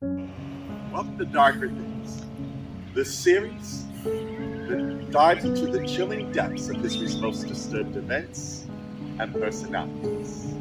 Welcome to Darker Things. This series that dives into the chilling depths of history's most disturbed events and personalities.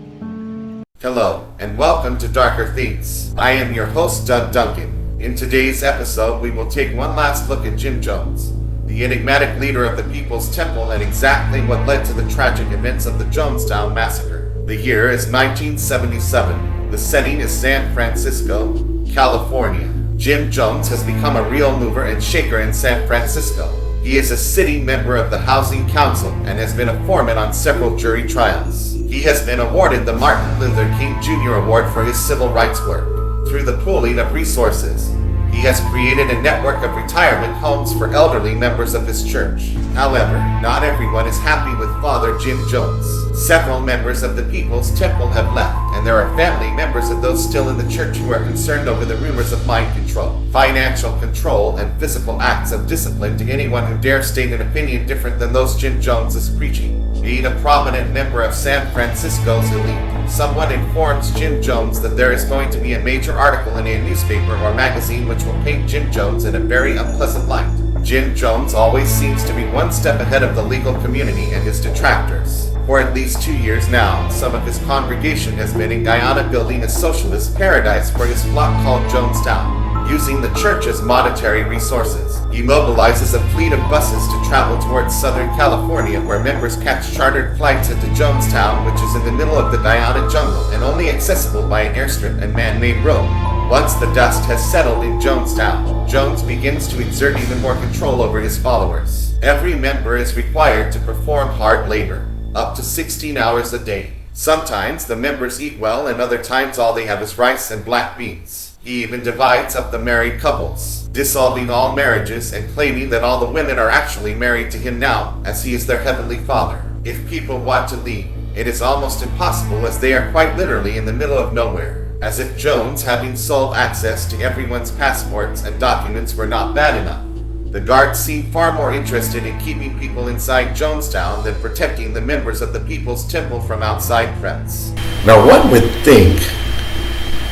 Hello, and welcome to Darker Things. I am your host, Doug Duncan. In today's episode, we will take one last look at Jim Jones, the enigmatic leader of the People's Temple, and exactly what led to the tragic events of the Jonestown massacre. The year is 1977. The setting is San Francisco, California. Jim Jones has become a real mover and shaker in San Francisco. He is a sitting member of the Housing Council and has been a foreman on several jury trials. He has been awarded the Martin Luther King Jr. Award for his civil rights work. Through the pooling of resources, he has created a network of retirement homes for elderly members of his church. However, not everyone is happy with Father Jim Jones. Several members of the People's Temple have left, and there are family members of those still in the church who are concerned over the rumors of mind control, financial control, and physical acts of discipline to anyone who dares state an opinion different than those Jim Jones is preaching. Being a prominent member of San Francisco's elite, someone informs Jim Jones that there is going to be a major article in a newspaper or magazine which will paint Jim Jones in a very unpleasant light. Jim Jones always seems to be one step ahead of the legal community and his detractors. For at least 2 years now, some of his congregation has been in Guyana building a socialist paradise for his flock called Jonestown. Using the church as monetary resources, he mobilizes a fleet of buses to travel towards Southern California, where members catch chartered flights into Jonestown, which is in the middle of the Guyana jungle and only accessible by an airstrip and man-made road. Once the dust has settled in Jonestown, Jones begins to exert even more control over his followers. Every member is required to perform hard labor, up to 16 hours a day. Sometimes the members eat well, and other times all they have is rice and black beans. He even divides up the married couples, dissolving all marriages and claiming that all the women are actually married to him now, as he is their heavenly father. If people want to leave, it is almost impossible, as they are quite literally in the middle of nowhere. As if Jones having sole access to everyone's passports and documents were not bad enough, the guards seem far more interested in keeping people inside Jonestown than protecting the members of the People's Temple from outside threats. Now one would think,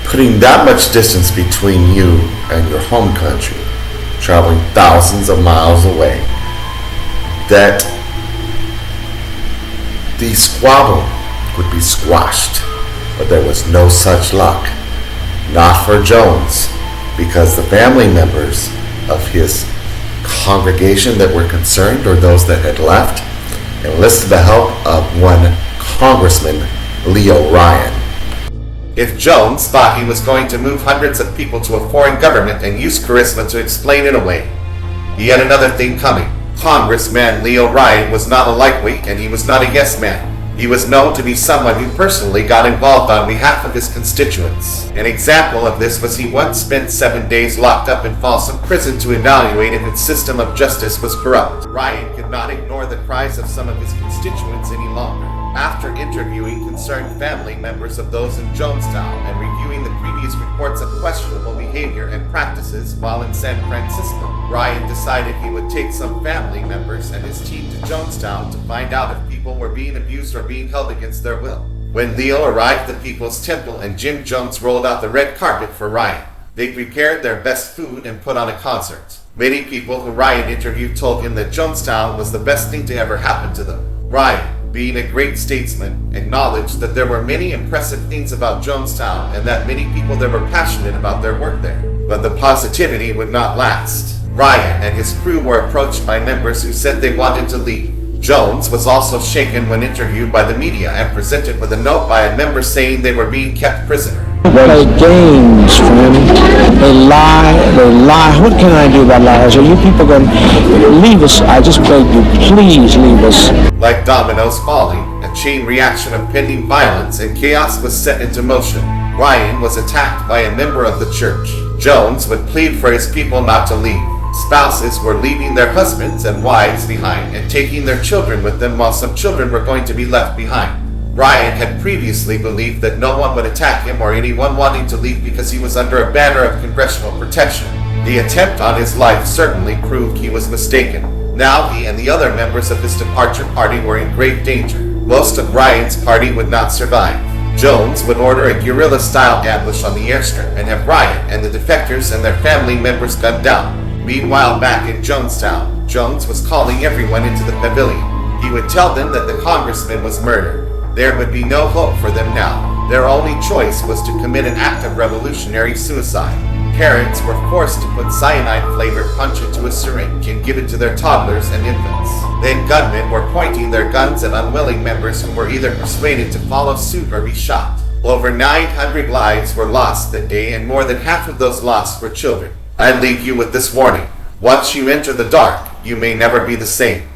putting that much distance between you and your home country, traveling thousands of miles away, that the squabble would be squashed. But there was no such luck. Not for Jones, because the family members of his congregation that were concerned, or those that had left, enlisted the help of one Congressman Leo Ryan. If Jones thought he was going to move hundreds of people to a foreign government and use charisma to explain it away, he had another thing coming. Congressman Leo Ryan was not a lightweight, and he was not a yes man. He was known to be someone who personally got involved on behalf of his constituents. An example of this was he once spent 7 days locked up in Folsom Prison to evaluate if its system of justice was corrupt. Ryan could not ignore the cries of some of his constituents any longer. After interviewing concerned family members of those in Jonestown and reviewing the previous reports of questionable behavior and practices while in San Francisco, Ryan decided he would take some family members and his team to Jonestown to find out if people were being abused or being held against their will. When Leo arrived at the People's Temple and Jim Jones rolled out the red carpet for Ryan, they prepared their best food and put on a concert. Many people who Ryan interviewed told him that Jonestown was the best thing to ever happen to them. Ryan, being a great statesman, acknowledged that there were many impressive things about Jonestown and that many people there were passionate about their work there. But the positivity would not last. Ryan and his crew were approached by members who said they wanted to leave. Jones was also shaken when interviewed by the media and presented with a note by a member saying they were being kept prisoner. Play games, friend. They lie. What can I do about lies? Are you people going to leave us? I just beg you, please leave us. Like dominoes falling, a chain reaction of pending violence and chaos was set into motion. Ryan was attacked by a member of the church. Jones would plead for his people not to leave. Spouses were leaving their husbands and wives behind and taking their children with them, while some children were going to be left behind. Ryan had previously believed that no one would attack him or anyone wanting to leave because he was under a banner of congressional protection. The attempt on his life certainly proved he was mistaken. Now he and the other members of his departure party were in grave danger. Most of Ryan's party would not survive. Jones would order a guerrilla-style ambush on the airstrip and have riot and the defectors and their family members gunned down. Meanwhile, back in Jonestown, Jones was calling everyone into the pavilion. He would tell them that the congressman was murdered. There would be no hope for them now. Their only choice was to commit an act of revolutionary suicide. Parents were forced to put cyanide-flavored punch into a syringe and give it to their toddlers and infants. Then gunmen were pointing their guns at unwilling members who were either persuaded to follow suit or be shot. Over 900 lives were lost that day, and more than half of those lost were children. I leave you with this warning. Once you enter the dark, you may never be the same.